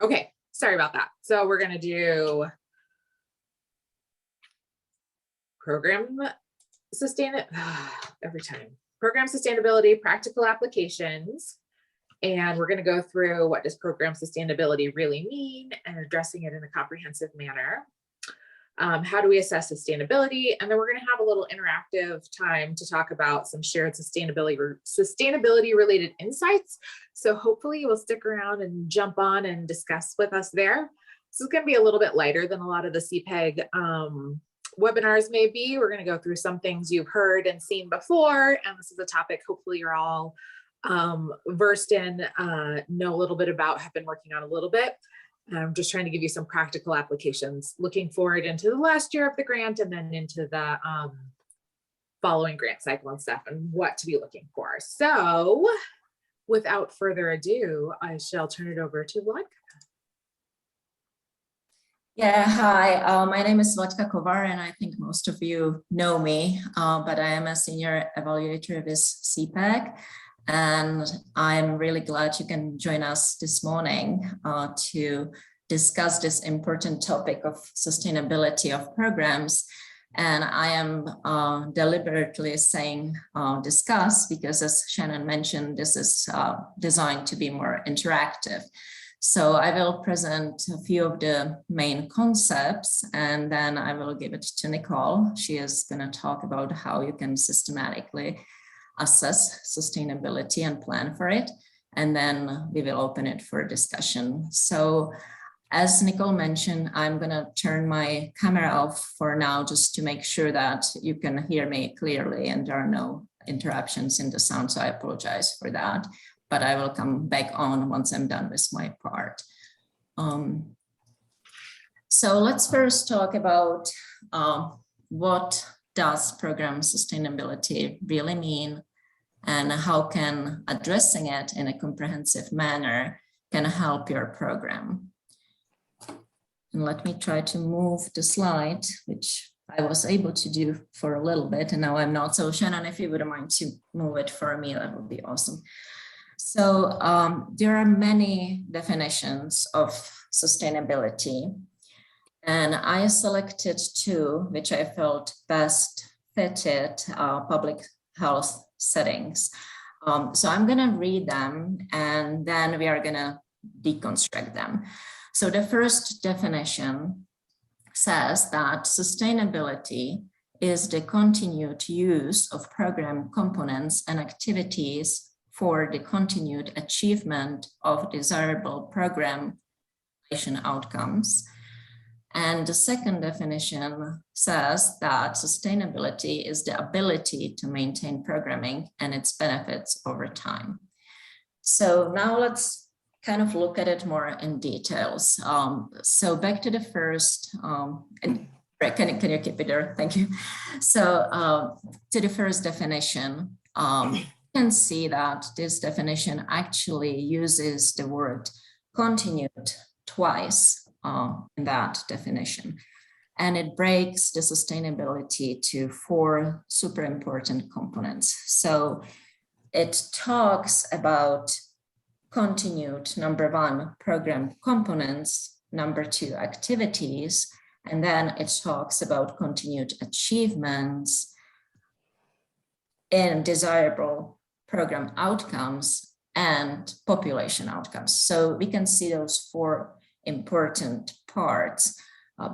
Okay, sorry about that. So we're gonna do program every time. Program sustainability, practical applications. And we're gonna go through what does program sustainability really mean and addressing it in a comprehensive manner. How do we assess sustainability? And then we're gonna have a little interactive time to talk about some shared sustainability related insights. So hopefully you will stick around and jump on and discuss with us there. This is gonna be a little bit lighter than a lot of the CPEG webinars may be. We're gonna go through some things you've heard and seen before. And this is a topic hopefully you're all versed in, know a little bit about, have been working on a little bit. I'm just trying to give you some practical applications, looking forward into the last year of the grant and then into the following grant cycle and stuff and what to be looking for. So without further ado, I shall turn it over to Vladka. Yeah, hi, my name is Vladka Kovar, and I think most of you know me, but I am a senior evaluator with CPEG. And I'm really glad you can join us this morning to discuss this important topic of sustainability of programs. And I am deliberately saying discuss because, as Shannon mentioned, this is designed to be more interactive. So I will present a few of the main concepts, and then I will give it to Nicole. She is going to talk about how you can systematically assess sustainability and plan for it, and then we will open it for discussion. So as Nicole mentioned, I'm going to turn my camera off for now just to make sure that you can hear me clearly and there are no interruptions in the sound, so I apologize for that, but I will come back on once I'm done with my part. So let's first talk about what does program sustainability really mean, and how can addressing it in a comprehensive manner can help your program. And let me try to move the slide, which I was able to do for a little bit and now I'm not. So Shannon, if you wouldn't mind to move it for me, that would be awesome. So there are many definitions of sustainability, and I selected two which I felt best fitted public health settings. So I'm going to read them and then we are going to deconstruct them. So the first definition says that sustainability is the continued use of program components and activities for the continued achievement of desirable program outcomes. And the second definition says that sustainability is the ability to maintain programming and its benefits over time. So now let's kind of look at it more in details. So back to the first, can you keep it there? Thank you. So to the first definition, you can see that this definition actually uses the word continued twice in that definition. And it breaks the sustainability to four super important components. So it talks about continued, number one, program components, number two, activities, and then it talks about continued achievements in desirable program outcomes and population outcomes. So we can see those four important parts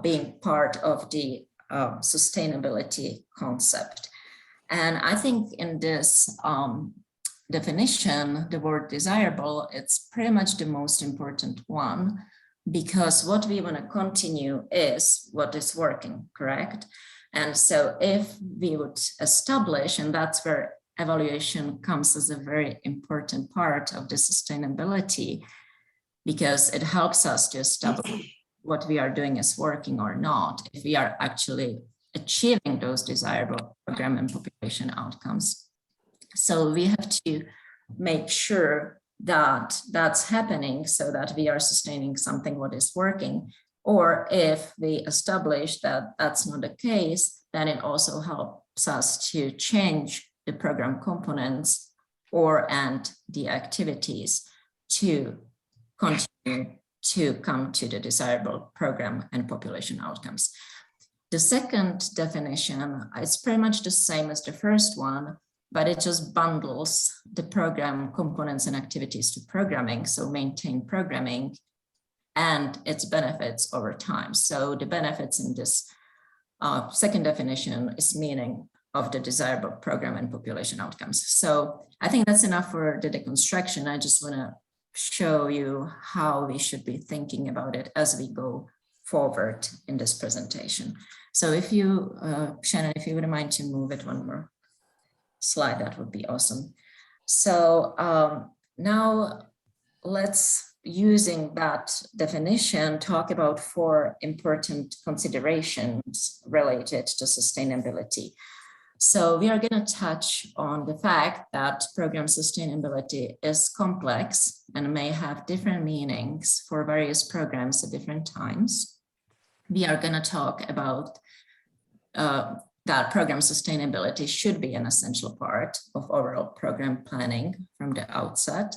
being part of the sustainability concept. And I think in this definition, the word desirable, it's pretty much the most important one, because what we want to continue is what is working, correct? And so if we would establish, and that's where evaluation comes as a very important part of the sustainability, because it helps us to establish what we are doing is working or not, if we are actually achieving those desirable program and population outcomes. So we have to make sure that that's happening so that we are sustaining something what is working. Or if we establish that that's not the case, then it also helps us to change the program components and the activities to continue to come to the desirable program and population outcomes. The second definition is pretty much the same as the first one, but it just bundles the program components and activities to programming, so maintain programming and its benefits over time. So the benefits in this second definition is meaning of the desirable program and population outcomes. So I think that's enough for the deconstruction. I just want to show you how we should be thinking about it as we go forward in this presentation. So if you, Shannon, if you wouldn't mind to move it one more slide, that would be awesome. So now let's, using that definition, talk about 4 important considerations related to sustainability. So we are going to touch on the fact that program sustainability is complex and may have different meanings for various programs at different times. We are going to talk about that program sustainability should be an essential part of overall program planning from the outset,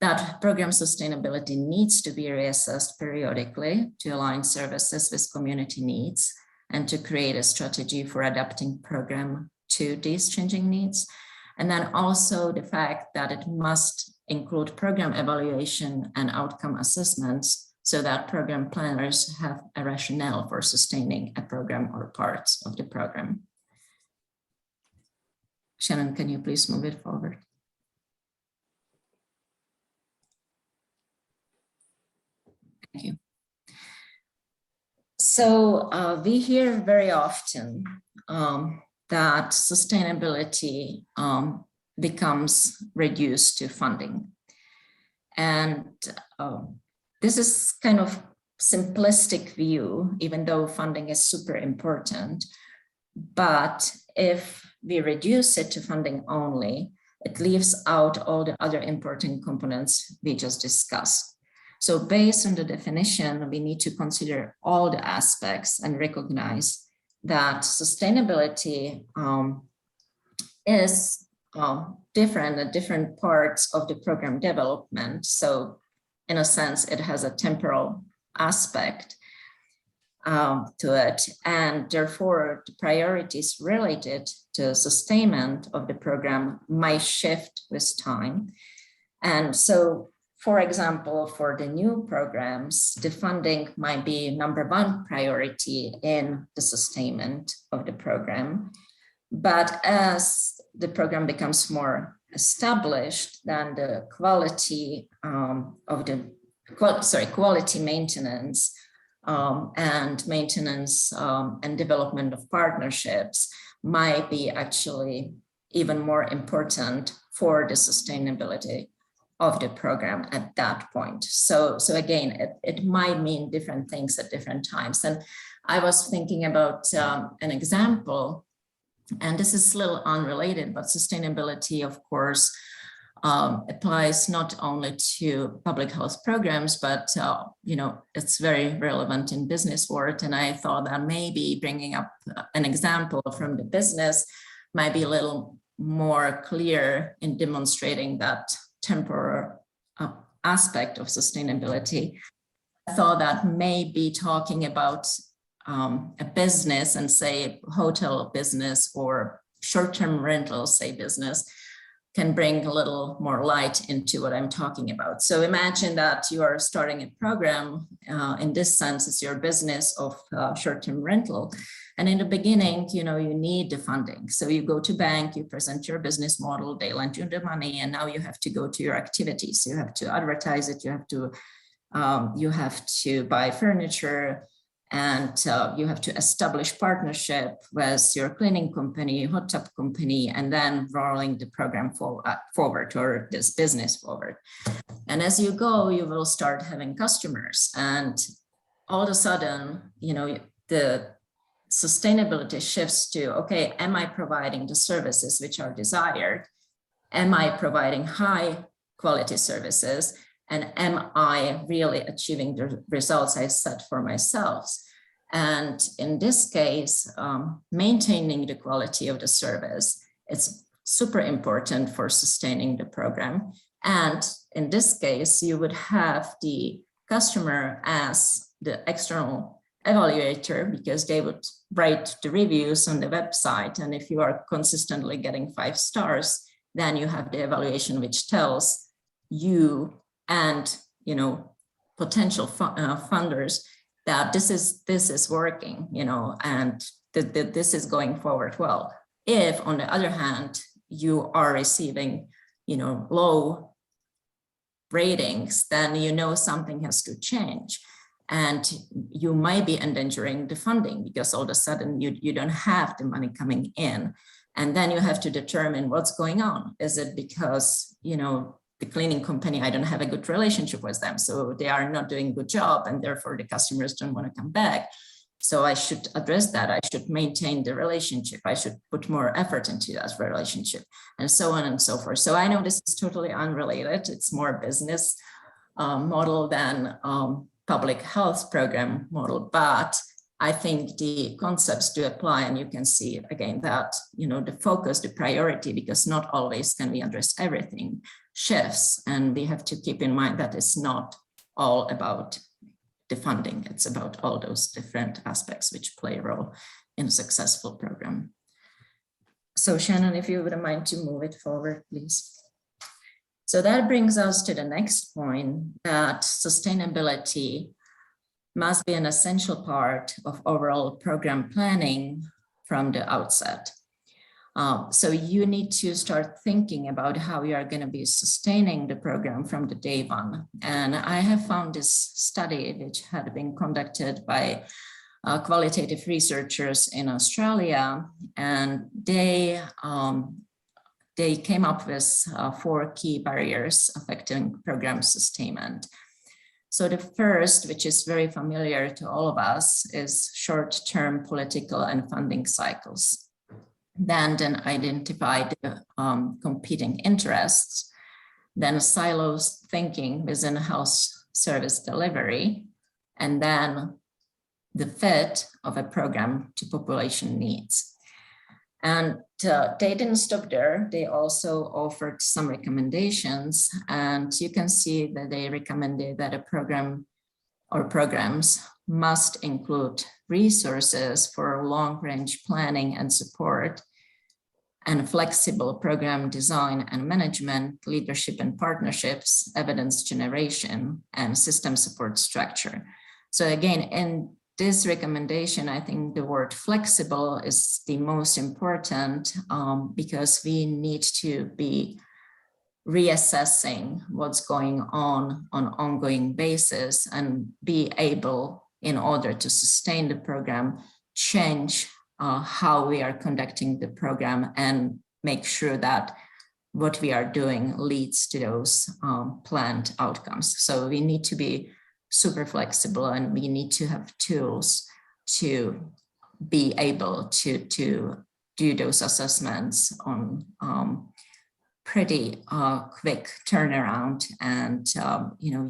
that program sustainability needs to be reassessed periodically to align services with community needs and to create a strategy for adapting program to these changing needs. And then also the fact that it must include program evaluation and outcome assessments so that program planners have a rationale for sustaining a program or parts of the program. Shannon, can you please move it forward? Thank you. So we hear very often that sustainability becomes reduced to funding. And this is kind of simplistic view, even though funding is super important. But if we reduce it to funding only, it leaves out all the other important components we just discussed. So based on the definition, we need to consider all the aspects and recognize that sustainability is different at different parts of the program development. So in a sense, it has a temporal aspect to it. And therefore, the priorities related to sustainment of the program might shift with time. And so, for example, for the new programs, the funding might be #1 priority in the sustainment of the program. But as the program becomes more established, then the quality of the quality maintenance and maintenance and development of partnerships might be actually even more important for the sustainability of the program at that point. So again, it might mean different things at different times. And I was thinking about an example, and this is a little unrelated, but sustainability, of course, applies not only to public health programs, but it's very relevant in business world. And I thought that maybe bringing up an example from the business might be a little more clear in demonstrating that temporal aspect of sustainability. I thought that maybe talking about a business and say hotel business or short-term rental, say business, can bring a little more light into what I'm talking about. So imagine that you are starting a program, in this sense, it's your business of short-term rental. And in the beginning, you need the funding. So you go to bank, you present your business model, they lend you the money, and now you have to go to your activities. You have to advertise it, you have to buy furniture, and you have to establish partnership with your cleaning company, hot tub company, and then rolling the program forward or this business forward. And as you go, you will start having customers, and all of a sudden, the sustainability shifts to, okay, am I providing the services which are desired? Am I providing high quality services? And am I really achieving the results I set for myself? And in this case, maintaining the quality of the service, it's super important for sustaining the program. And in this case, you would have the customer as the external evaluator, because they would write the reviews on the website. And if you are consistently getting 5 stars, then you have the evaluation which tells you and, you know, potential funders that this is working, you know, and that this is going forward well. If, on the other hand, you are receiving, you know, low ratings, then you know something has to change. And you might be endangering the funding because all of a sudden you don't have the money coming in. And then you have to determine what's going on. Is it because, you know, the cleaning company, I don't have a good relationship with them, so they are not doing a good job, and therefore the customers don't want to come back. So I should address that. I should maintain the relationship. I should put more effort into that relationship, and so on and so forth. So I know this is totally unrelated. It's more business model than public health program model, but I think the concepts do apply, and you can see again that, you know, the focus, the priority, because not always can we address everything, shifts, and we have to keep in mind that it's not all about the funding. It's about all those different aspects which play a role in a successful program. So Shannon, if you wouldn't mind to move it forward, please. So that brings us to the next point, that sustainability must be an essential part of overall program planning from the outset. So you need to start thinking about how you are going to be sustaining the program from the day one. And I have found this study, which had been conducted by qualitative researchers in Australia, and they came up with 4 key barriers affecting program sustainment. So the first, which is very familiar to all of us, is short-term political and funding cycles. Then identify the competing interests, then silos thinking within health service delivery, and then the fit of a program to population needs. And they didn't stop there. They also offered some recommendations, and you can see that they recommended that a program or programs must include resources for long-range planning and support, and flexible program design and management, leadership and partnerships, evidence generation, and system support structure. So again, in this recommendation, I think the word flexible is the most important because we need to be reassessing what's going on an ongoing basis and be able, in order to sustain the program, change how we are conducting the program and make sure that what we are doing leads to those planned outcomes. So we need to be super flexible, and we need to have tools to be able to do those assessments on pretty quick turnaround, and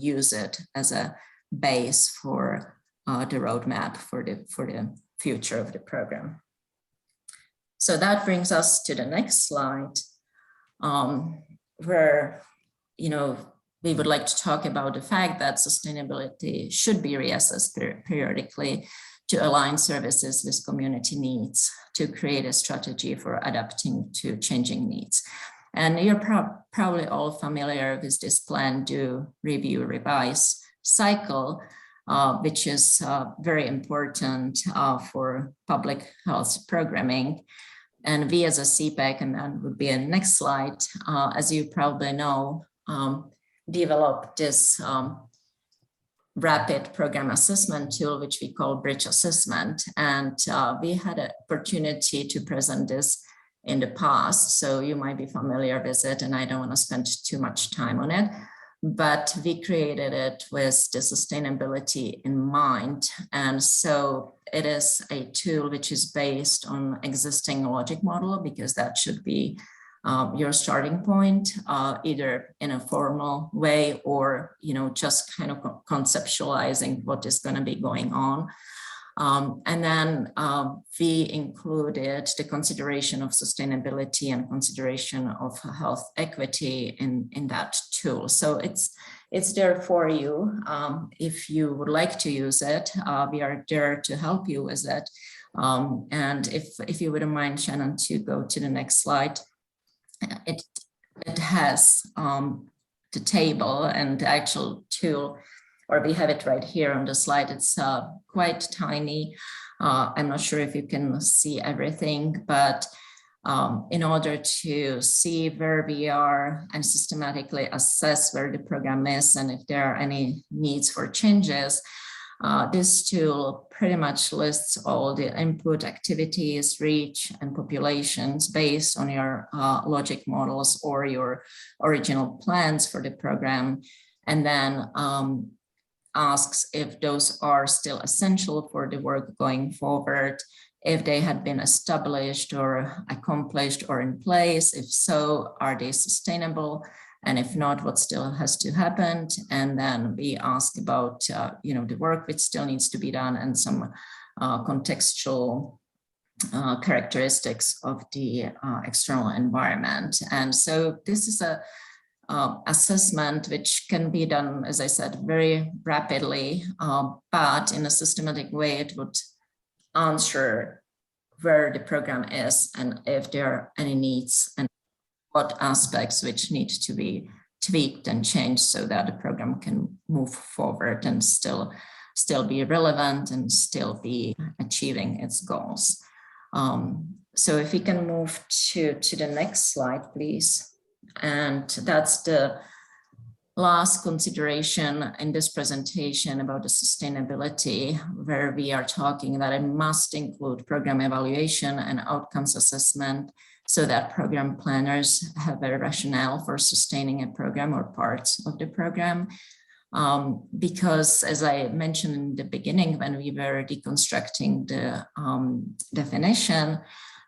use it as a base for the roadmap for the future of the program. So that brings us to the next slide, where we would like to talk about the fact that sustainability should be reassessed periodically to align services with community needs, to create a strategy for adapting to changing needs. And you're probably all familiar with this plan, do, review, revise cycle, which is very important for public health programming. And we as a CPEC, and that would be a next slide, as you probably know, developed this rapid program assessment tool, which we call Bridge Assessment. And we had an opportunity to present this in the past, so you might be familiar with it, and I don't want to spend too much time on it. But we created it with the sustainability in mind. And so it is a tool which is based on existing logic model, because that should be your starting point, either in a formal way or just kind of conceptualizing what is going to be going on. And then we included the consideration of sustainability and consideration of health equity in that tool. So it's there for you. If you would like to use it, we are there to help you with it. And if you wouldn't mind, Shannon, to go to the next slide. It has the table and the actual tool, or we have it right here on the slide. It's quite tiny. I'm not sure if you can see everything, but in order to see where we are and systematically assess where the program is and if there are any needs for changes, this tool pretty much lists all the input activities, reach, and populations based on your logic models or your original plans for the program, and then asks if those are still essential for the work going forward, if they had been established or accomplished or in place. If so, are they sustainable? And if not, what still has to happen? And then we ask about the work which still needs to be done and some contextual characteristics of the external environment. And so this is a assessment which can be done, as I said, very rapidly, but in a systematic way. It would answer where the program is and if there are any needs and what aspects which need to be tweaked and changed so that the program can move forward and still be relevant and still be achieving its goals. So if we can move to the next slide, please. And that's the last consideration in this presentation about the sustainability, where we are talking that it must include program evaluation and outcomes assessment so that program planners have a rationale for sustaining a program or parts of the program. Because as I mentioned in the beginning, when we were deconstructing the definition,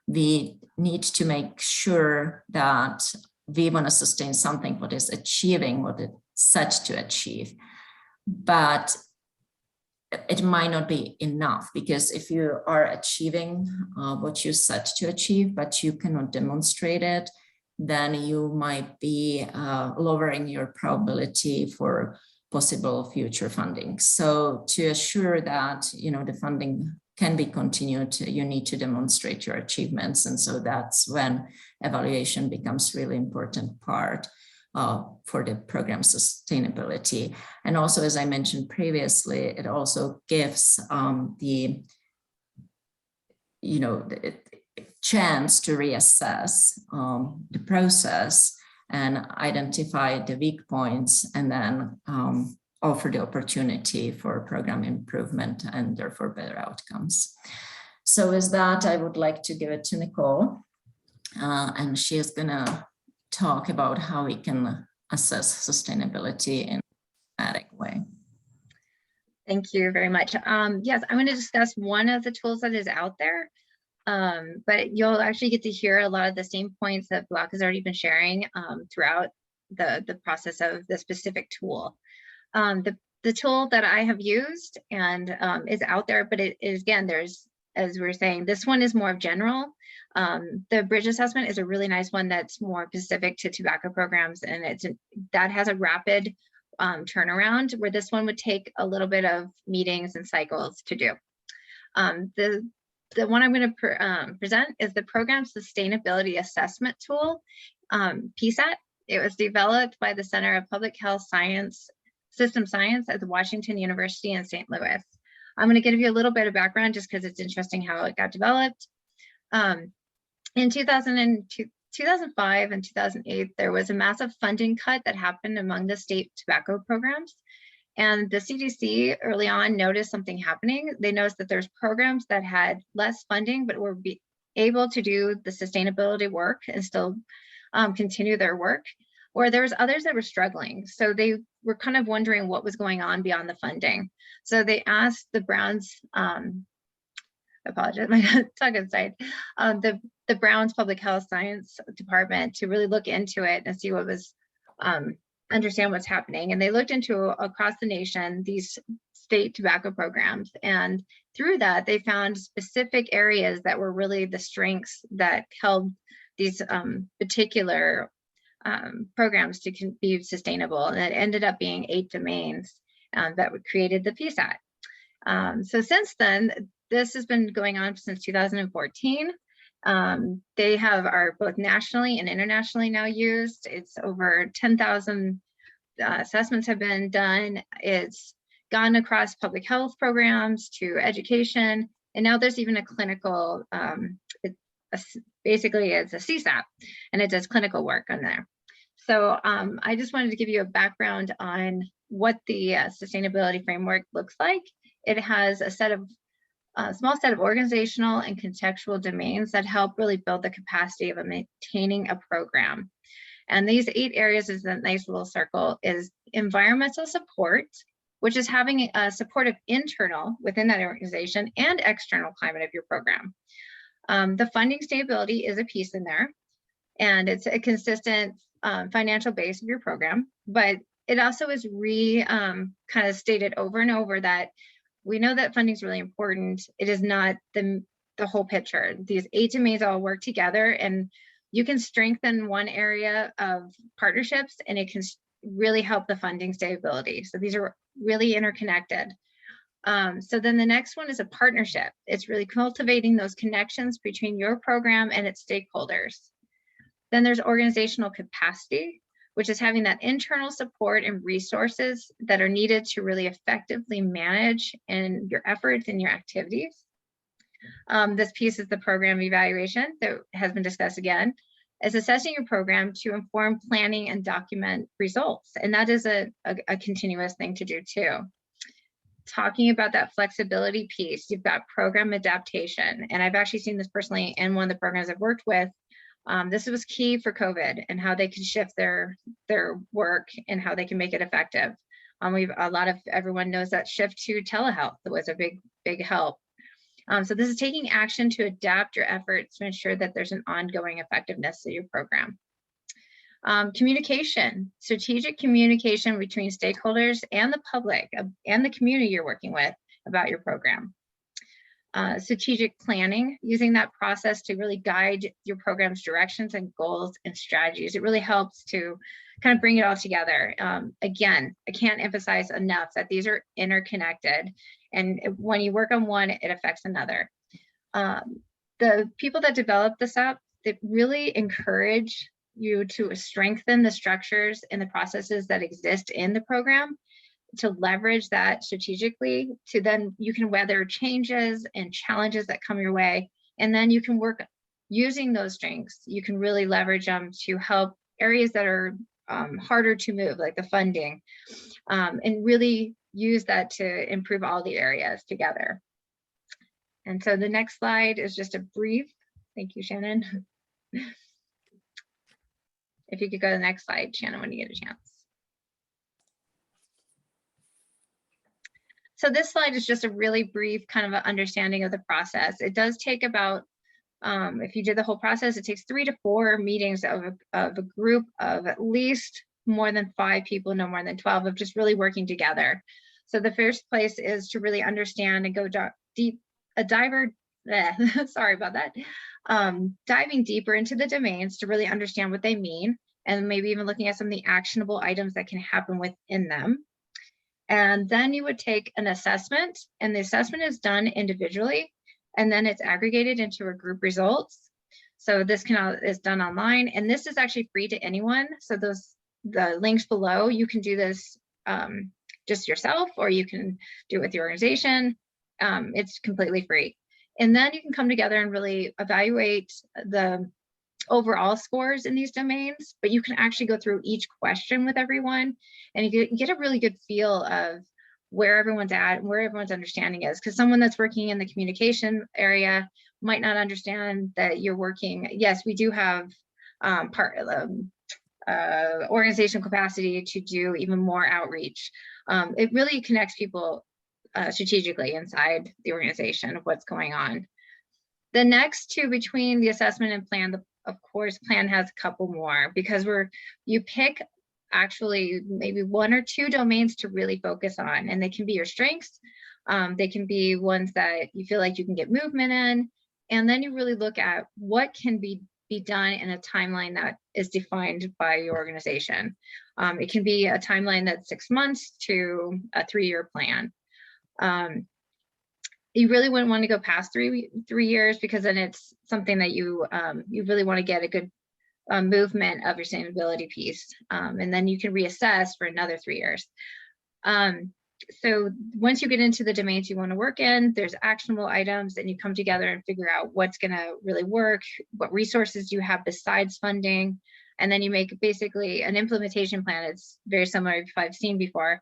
we need to make sure that we want to sustain something what is achieving what it's set to achieve. But it might not be enough, because if you are achieving what you set to achieve, but you cannot demonstrate it, then you might be lowering your probability for possible future funding. So to assure that the funding can be continued, you need to demonstrate your achievements. And so that's when evaluation becomes really important part for the program sustainability. And also, as I mentioned previously, it also gives the chance to reassess the process and identify the weak points, and then offer the opportunity for program improvement and therefore better outcomes. So with that, I would like to give it to Nicole, and she is gonna talk about how we can assess sustainability in a systematic way. Thank you very much. Yes, I'm going to discuss one of the tools that is out there, but you'll actually get to hear a lot of the same points that Block has already been sharing throughout the process of the specific tool. The tool that I have used and is out there, but it is, again, there's, as we were saying, this one is more of general. The bridge assessment is a really nice one that's more specific to tobacco programs, and that has a rapid turnaround, where this one would take a little bit of meetings and cycles to do. The one I'm going to present is the Program Sustainability Assessment Tool, PSAT. It was developed by the Center of Public Health Science, System Science at the Washington University in St. Louis. I'm going to give you a little bit of background just because it's interesting how it got developed. In 2005 and 2008, there was a massive funding cut that happened among the state tobacco programs. And the CDC early on noticed something happening. They noticed that there's programs that had less funding, but were able to do the sustainability work and still continue their work, or there was others that were struggling. So they were kind of wondering what was going on beyond the funding. So they asked the Browns, I apologize, my tongue inside, the Browns Public Health Science Department to really look into it and see what was, understand what's happening. And they looked into across the nation, these state tobacco programs. And through that, they found specific areas that were really the strengths that held these particular programs to be sustainable. And it ended up being 8 domains that created the PSAT. So since then, this has been going on since 2014. They are both nationally and internationally now used. It's over 10,000 assessments have been done. It's gone across public health programs to education, and now there's even a clinical, basically it's a CSAP, and it does clinical work on there. So I just wanted to give you a background on what the sustainability framework looks like. It has a small set of organizational and contextual domains that help really build the capacity of maintaining a program. And these 8 areas is a nice little circle is environmental support, which is having a supportive internal within that organization and external climate of your program. The funding stability is a piece in there, and it's a consistent financial base of your program, but it also is kind of stated over and over that we know that funding is really important. It is not the whole picture. These 8 domains all work together, and you can strengthen one area of partnerships and it can really help the funding stability. So these are really interconnected. So then the next one is a partnership. It's really cultivating those connections between your program and its stakeholders. Then there's organizational capacity, which is having that internal support and resources that are needed to really effectively manage in your efforts and your activities. This piece is the program evaluation that has been discussed again, is assessing your program to inform planning and document results. And that is a continuous thing to do too. Talking about that flexibility piece, you've got program adaptation. And I've actually seen this personally in one of the programs I've worked with. This was key for COVID and how they can shift their work and how they can make it effective. Everyone knows that shift to telehealth was a big help. So this is taking action to adapt your efforts to ensure that there's an ongoing effectiveness of your program. Communication, strategic communication between stakeholders and the public and the community you're working with about your program. Strategic planning, using that process to really guide your program's directions and goals and strategies. It really helps to kind of bring it all together. Again, I can't emphasize enough that these are interconnected, and when you work on one, it affects another. The people that develop this app, they really encourage you to strengthen the structures and the processes that exist in the program, to leverage that strategically, to then you can weather changes and challenges that come your way. And then you can work using those strengths. You can really leverage them to help areas that are harder to move, like the funding, and really use that to improve all the areas together. And so the next slide is just a brief, thank you, Shannon. If you could go to the next slide, Shannon, when you get a chance. So this slide is just a really brief kind of an understanding of the process. It does take about, if you did the whole process, it takes 3 to 4 meetings of a group of at least more than 5 people, no more than 12, of just really working together. So the first place is to really understand and go deep, sorry about that, diving deeper into the domains to really understand what they mean, and maybe even looking at some of the actionable items that can happen within them. And then you would take an assessment, and the assessment is done individually, and then it's aggregated into a group results. So this is done online, and this is actually free to anyone. So the links below, you can do this just yourself, or you can do it with your organization. It's completely free. And then you can come together and really evaluate the overall scores in these domains, but you can actually go through each question with everyone, and you get a really good feel of where everyone's at and where everyone's understanding is. Because someone that's working in the communication area might not understand that you're working. Yes, we do have organizational capacity to do even more outreach. It really connects people strategically inside the organization of what's going on. The next two, between the assessment and plan, of course, plan has a couple more, because you pick actually maybe 1 or 2 domains to really focus on, and they can be your strengths. They can be ones that you feel like you can get movement in, and then you really look at what can be be done in a timeline that is defined by your organization. It can be a timeline that's 6 months to a 3-year plan. You really wouldn't want to go past 3 years, because then it's something that you really want to get a good movement of your sustainability piece, and then you can reassess for another 3 years. So once you get into the domains you want to work in, there's actionable items, and you come together and figure out what's going to really work, what resources you have besides funding, and then you make basically an implementation plan. It's very similar, if I've seen before,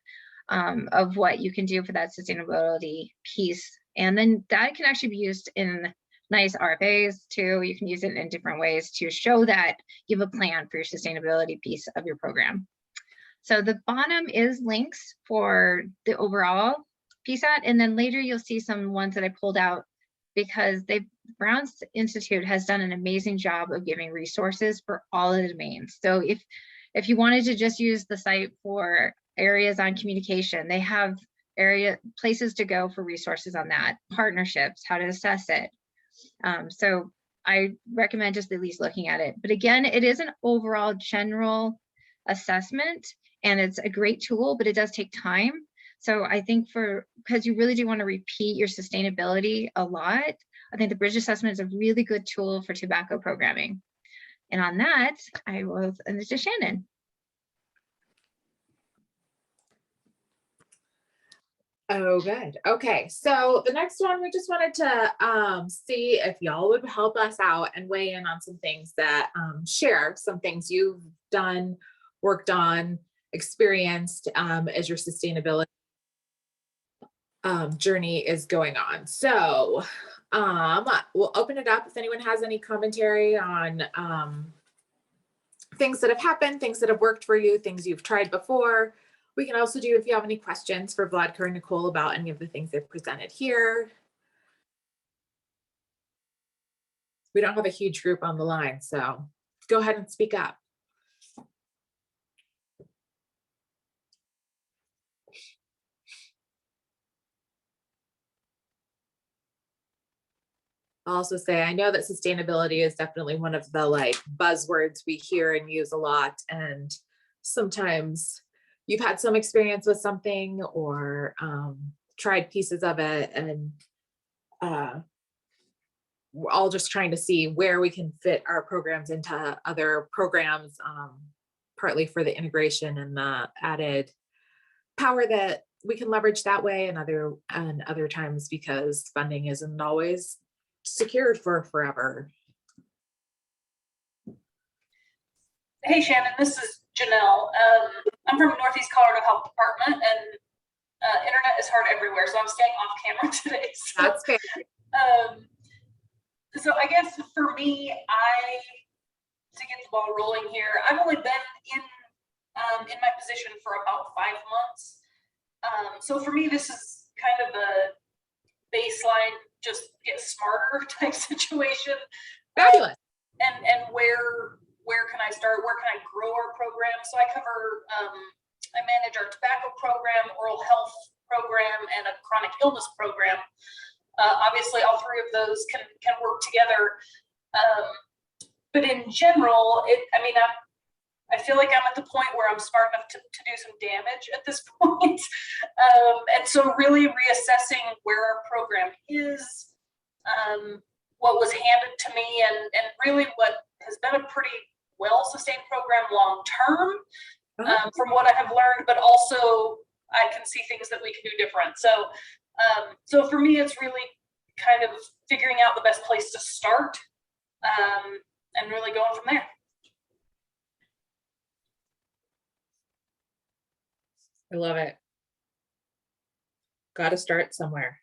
of what you can do for that sustainability piece. And then that can actually be used in nice RFAs too. You can use it in different ways to show that you have a plan for your sustainability piece of your program. So the bottom is links for the overall PSAT, and then later you'll see some ones that I pulled out because Brown's Institute has done an amazing job of giving resources for all of the domains. So if you wanted to just use the site for areas on communication, they have places to go for resources on that, partnerships, how to assess it. So I recommend just at least looking at it. But again, it is an overall general assessment, and it's a great tool, but it does take time. So I think because you really do want to repeat your sustainability a lot, I think the bridge assessment is a really good tool for tobacco programming. And on that, I will send it to Shannon. Oh, good. Okay, so the next one, we just wanted to see if y'all would help us out and weigh in on some things that share some things you've done, worked on, experienced as your sustainability journey is going on. So we'll open it up if anyone has any commentary on things that have happened, things that have worked for you, things you've tried before. We can also do if you have any questions for Vladka or Nicole about any of the things they've presented here. We don't have a huge group on the line, so go ahead and speak up. I'll also say, I know that sustainability is definitely one of the buzzwords we hear and use a lot. And sometimes you've had some experience with something or tried pieces of it, and we're all just trying to see where we can fit our programs into other programs, partly for the integration and the added power that we can leverage that way, and other times because funding isn't always secured for forever. Hey Shannon, this is Janelle. I'm from Northeast Colorado Health Department, and internet is hard everywhere, so I'm staying off camera today. So, That's fair. So I guess for me, to get the ball rolling here, I've only been in my position for about 5 months. So for me, this is kind of a baseline, just get smarter type situation. Fabulous. And where can I start? Where can I grow our program? So I cover, I manage our tobacco program, oral health program, and a chronic illness program. Obviously, all three of those can work together. But in general, I feel like I'm at the point where I'm smart enough to do some damage at this point. And so really reassessing where our program is, what was handed to me, and really what has been a pretty well-sustained program long-term, from what I have learned, but also I can see things that we can do different. So for me, it's really kind of figuring out the best place to start, and really going from there. I love it. Got to start somewhere.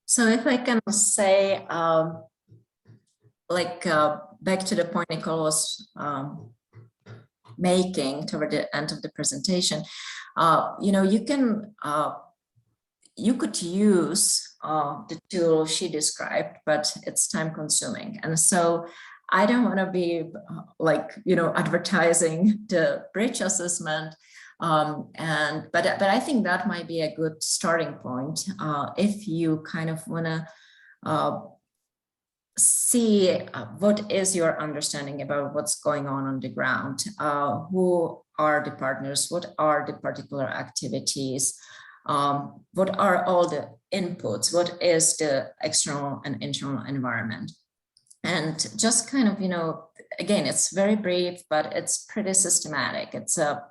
So if I can say, back to the point Nicole was making toward the end of the presentation, you could use the tool she described, but it's time consuming. And so I don't want to be advertising the bridge assessment. But I think that might be a good starting point if you kind of want to see what is your understanding about what's going on the ground, who are the partners, what are the particular activities, what are all the inputs, what is the external and internal environment. And just kind of, again, it's very brief, but it's pretty systematic. It's a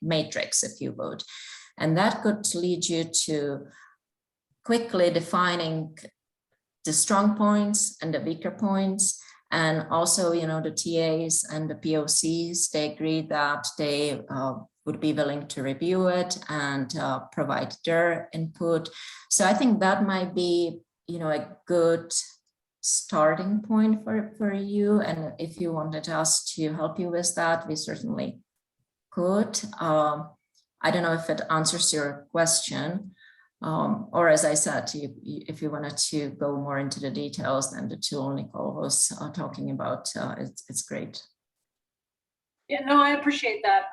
matrix, if you would. And that could lead you to quickly defining the strong points and the weaker points. And also, the TAs and the POCs, they agreed that they would be willing to review it and provide their input. So I think that might be, a good starting point for you. And if you wanted us to help you with that, we certainly could. I don't know if it answers your question. Or as I said, if you wanted to go more into the details, then the tool Nicole was talking about, it's great. Yeah, no, I appreciate that.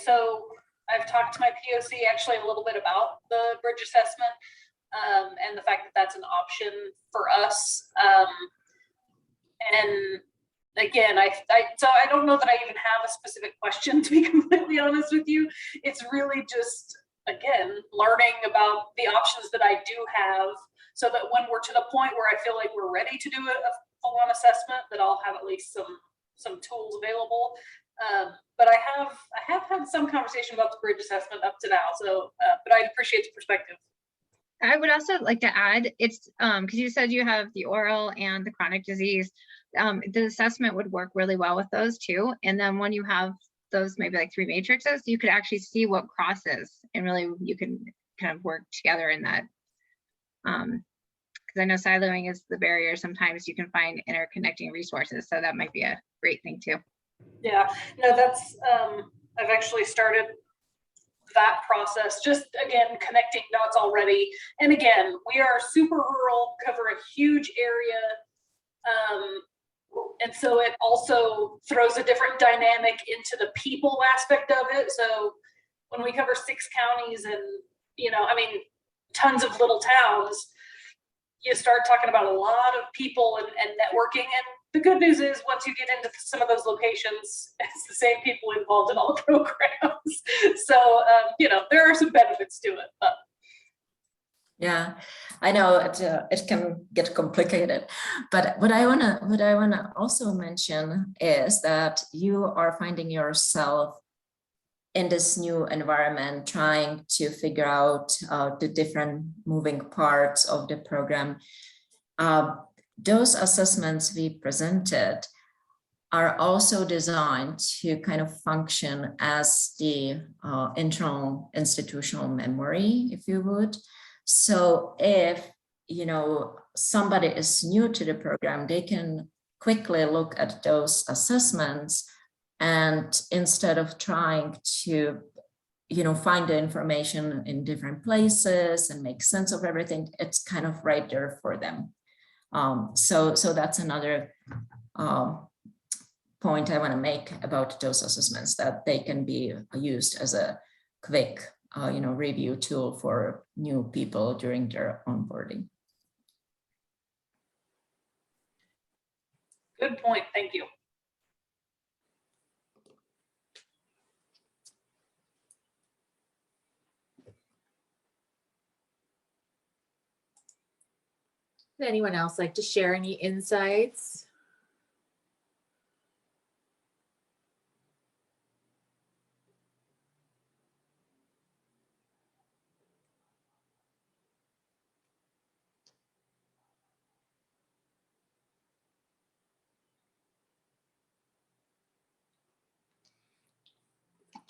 So I've talked to my POC actually a little bit about the bridge assessment and the fact that that's an option for us. And again, so I don't know that I even have a specific question, to be completely honest with you. It's really just, again, learning about the options that I do have, so that when we're to the point where I feel like we're ready to do a full-on assessment, that I'll have at least some tools available. But I have had some conversation about the bridge assessment up to now. So, but I appreciate the perspective. I would also like to add, it's because you said you have the oral and the chronic disease. The assessment would work really well with those too. And then when you have those maybe like 3 matrices, you could actually see what crosses, and really you can kind of work together in that. Because I know siloing is the barrier. Sometimes you can find interconnecting resources. So that might be a great thing too. Yeah, no, that's, I've actually started that process, just again, connecting dots already. And again, we are super rural, cover a huge area. And so it also throws a different dynamic into the people aspect of it. So when we cover 6 counties and, tons of little towns, you start talking about a lot of people and networking. And the good news is, once you get into some of those locations, it's the same people involved in all the programs. So, there are some benefits to it. But. Yeah, I know it can get complicated, but what I wanna also mention is that you are finding yourself in this new environment, trying to figure out the different moving parts of the program. Those assessments we presented are also designed to kind of function as the internal institutional memory, if you would. So if, somebody is new to the program, they can quickly look at those assessments, and instead of trying to, find the information in different places and make sense of everything, it's kind of right there for them. So that's another point I want to make about those assessments, that they can be used as a quick review tool for new people during their onboarding. Good point. Thank you. Would anyone else like to share any insights?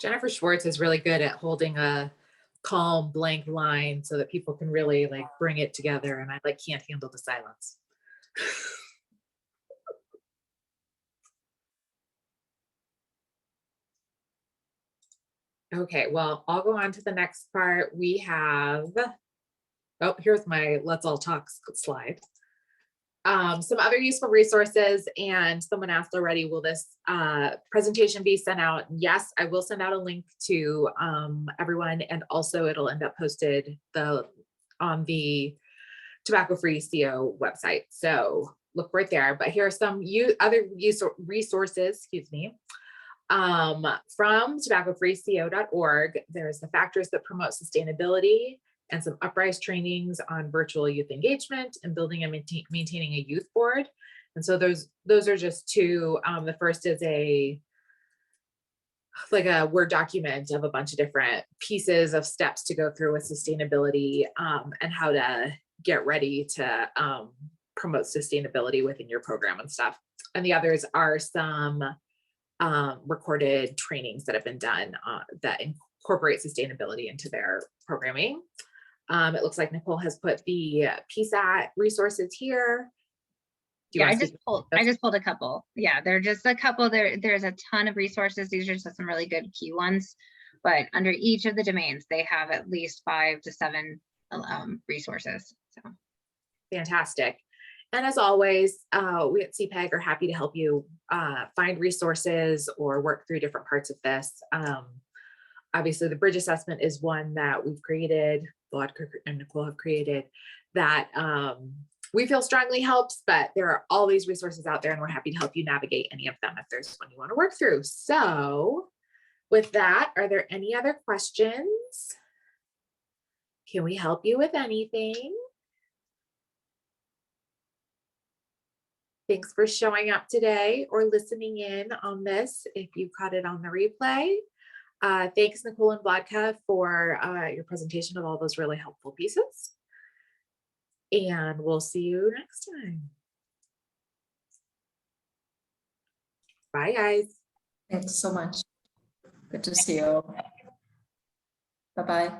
Jennifer Schwartz is really good at holding a calm, blank line so that people can really bring it together. And I can't handle the silence. Okay, well, I'll go on to the next part. We have, here's my Let's All Talk slide. Some other useful resources, and someone asked already, will this presentation be sent out? Yes, I will send out a link to everyone, and also it'll end up posted on the tobacco-free CO website. So look right there. But here are some other resources, excuse me, from tobaccofreeco.org. There's the factors that promote sustainability and some Uprise trainings on virtual youth engagement and building and maintaining a youth board. And so those are just two. The first is like a Word document of a bunch of different pieces of steps to go through with sustainability, and how to get ready to promote sustainability within your program and stuff. And the others are some recorded trainings that have been done that incorporate sustainability into their programming. It looks like Nicole has put the PSAT resources here. Yeah, I just pulled a couple. Yeah, they're just a couple. There's a ton of resources. These are just some really good key ones. But under each of the domains, they have at least 5 to 7 resources. So Fantastic. And as always, we at CPEG are happy to help you find resources or work through different parts of this. Obviously, the bridge assessment is one that we've created, Vladka and Nicole have created, that we feel strongly helps, but there are all these resources out there and we're happy to help you navigate any of them if there's one you want to work through. So with that, are there any other questions? Can we help you with anything? Thanks for showing up today or listening in on this if you caught it on the replay. Thanks, Nicole and Vladka, for your presentation of all those really helpful pieces. And we'll see you next time. Bye, guys. Thanks so much. Good to see you. Bye-bye.